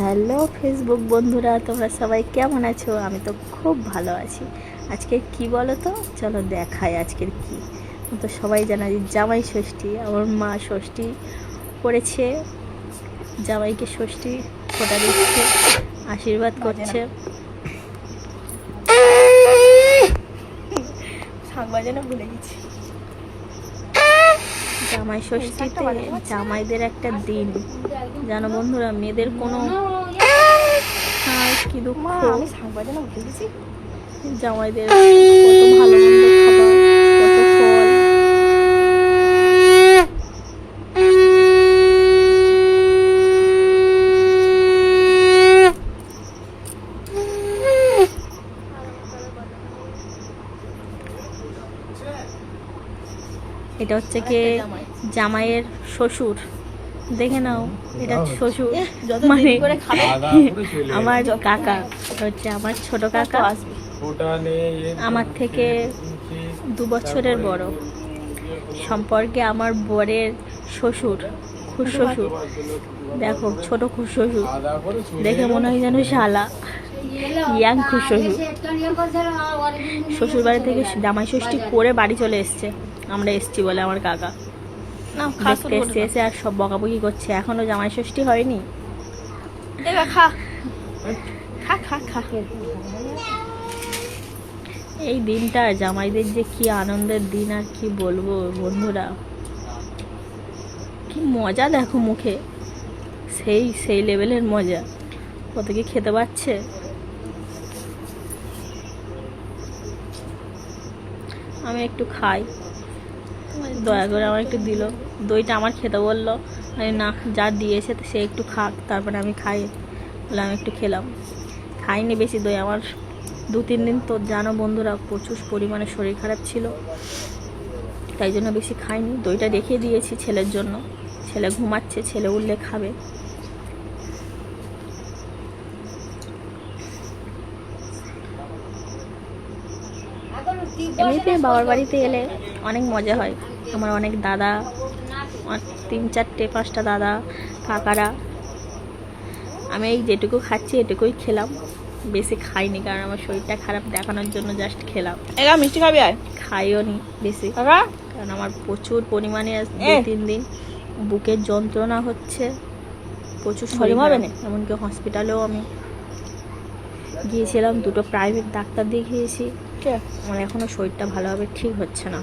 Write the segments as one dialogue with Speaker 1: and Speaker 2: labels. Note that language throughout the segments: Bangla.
Speaker 1: হ্যালো ফেসবুক বন্ধুরা, তোমরা সবাই কেমন আছো? আমি তো খুব ভালো আছি। আজকে কি বলো তো, চলো দেখাই আজকের কি। তো সবাই জানা যে জামাই ষষ্ঠী, আমার মা ষষ্ঠী করেছে, জামাইকে ষষ্ঠী ফোঁটা দিচ্ছে, আশীর্বাদ করছে। শাক বাজানো ভুলে গেছি। জামাই ষষ্ঠীতে জামাইদের একটা দিন, জানো বন্ধুরা, মেয়েদের কোনো কি দুঃখ, আমি শাক বাজানো ভুলে গেছি। জামাইদের কত ভালো মন্দ খাবার, কত ফল। এটা হচ্ছে কি জামাইয়ের শ্বশুর, দেখে নাও, এটা শ্বশুর মানে আমার কাকা হচ্ছে, আমার ছোট কাকা, আমার থেকে 2 বছরের বড়। সম্পর্কে আমার বরের শ্বশুর, খুড়শ্বশুর। দেখো ছোট খুড়শ্বশুর, দেখে মনে হয় যেন শালা, ইয়াং খুড়শ্বশুর। শ্বশুর বাড়ি থেকে জামাই ষষ্ঠী করে বাড়ি চলে এসছে, আমরা এসছি বলে আমার কাকা দেখতে এসছে, এসে আর সব বকাবকি করছে, এখনো জামাই ষষ্ঠী হয়নি। খা খা খা খা। এই দিনটা জামাইদের যে কি আনন্দের দিন, আর কি বলবো বন্ধুরা, কি মজা দেখো মুখে, সেই লেভেলের মজা। কত কি খেতে পাচ্ছে। আমি একটু খাই, দয়া করে আমার একটু দিল। দইটা আমার খেতে বললো, আমি না, যা দিয়েছে সে একটু খাক, তারপরে আমি খাই বলে আমি একটু খেলাম। খাইনি বেশি দই, আমার 2-3 দিন তো জানো বন্ধুরা প্রচুর পরিমাণে শরীর খারাপ ছিল, তাই জন্য বেশি খাইনি। দইটা রেখে দিয়েছি ছেলের জন্য, ছেলে ঘুমাচ্ছে, ছেলে উঠলে খাবে। এমনিতে বাবার বাড়িতে এলে অনেক মজা হয়। আমার অনেক দাদা, 3-4-5টা দাদা, কাকারা। আমি এই যেটুকু খাচ্ছি এটুকুই খেলাম, বেশি খাইনি, কারণ আমার শরীরটা খারাপ দেখানোর জন্য জাস্ট খেলাম। মিষ্টি খাবি? খাইও নি বেশি, কারণ আমার প্রচুর পরিমাণে 2-3 দিন বুকের যন্ত্রণা হচ্ছে, প্রচুর শরীর খারাপ। এমনকি হসপিটালেও আমি গিয়েছিলাম, 2টো প্রাইভেট ডাক্তার দেখিয়েছি, আমার এখনো শরীরটা ভালোভাবে ঠিক হচ্ছে না।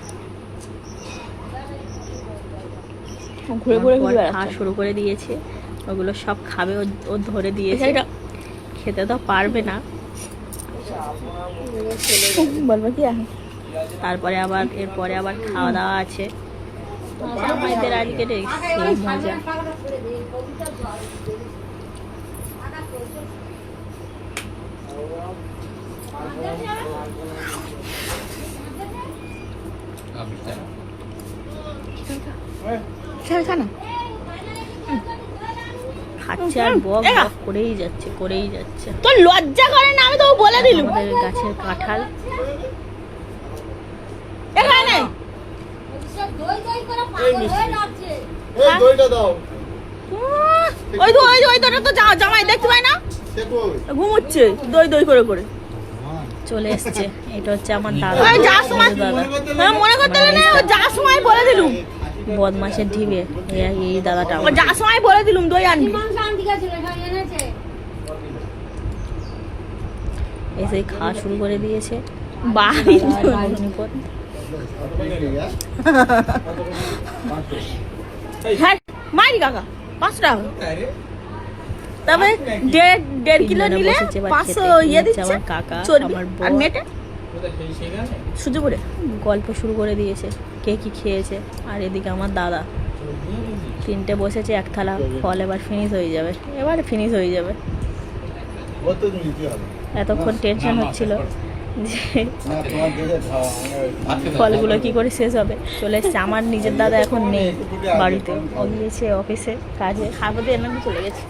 Speaker 1: ঘুরে ঘুরে খাওয়া শুরু করে দিয়েছে, ওগুলো সব খাবে, ও ধরে দিয়েছে, খেতে তো পারবে না, বলবো কি। তারপরে আবার এরপরে আবার খাওয়া দাওয়া আছে। আমাদের আজকে সেই মজা। খাচ্ছে আর বক বক করেই যাচ্ছে। তোর লজ্জা করে না? আমি তো বলে দিলাম, আমাদের গাছের কাঁঠাল। জামাই দেখতে পাই না, ঘুমোচ্ছে দই করে করে চলে এসছে। এটা হচ্ছে আমার দাদা, মনে করতে যা সময় বলে দিলুম, বদমাসের ঢিবে এই দাদাটা, যা সময় বলে দিলুম দই আনবি, এসে খাওয়া শুরু করে দিয়েছে। মারি কাকা 5 টাকা, তবে 1.5 কিলো নিলে 500 ইয়ে দিচ্ছে আমার কাকা। আমার আর নেটে সুযোগ গল্প শুরু করে দিয়েছে, কে কি খেয়েছে। আর এদিকে আমার দাদা 3টে বসেছে, 1 থালা ফল, এবার ফিনিশ হয়ে যাবে। এতক্ষণ টেনশন হচ্ছিল যে ফলগুলো কি করে শেষ হবে। চলে এসছে আমার নিজের দাদা, এখন নেই বাড়িতে, ও গিয়েছে অফিসে কাজে, খাবো দিয়ে এমনি চলে গেছে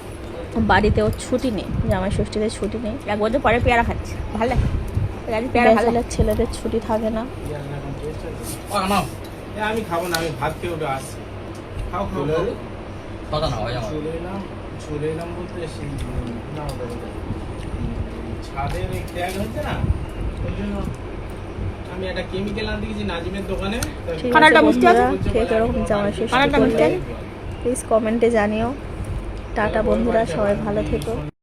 Speaker 1: বাড়িতে। ওর ছুটি নেই, জামাই ষষ্ঠীতে ছুটি নেই। 1 বছর পরে পেয়ারা খাচ্ছে, ভালো লাগে। ছেলেদের ছুটি থাকে না।
Speaker 2: আমি খাবো না, আমি ভাত খেয়ে আসছি। খাও চলে এলাম বলতে সেই না ছাদের ওই ক্র্যাক হচ্ছে না, ওই জন্য আমি একটা কেমিক্যাল আনতে গেছি নাজিমের দোকানে।
Speaker 1: ঠিক আছে বন্ধুরা, কে কেরকম জামা শেষ করলেন প্লিজ কমেন্টে জানিও। টাটা বন্ধুরা, সবাই ভালো থেকো।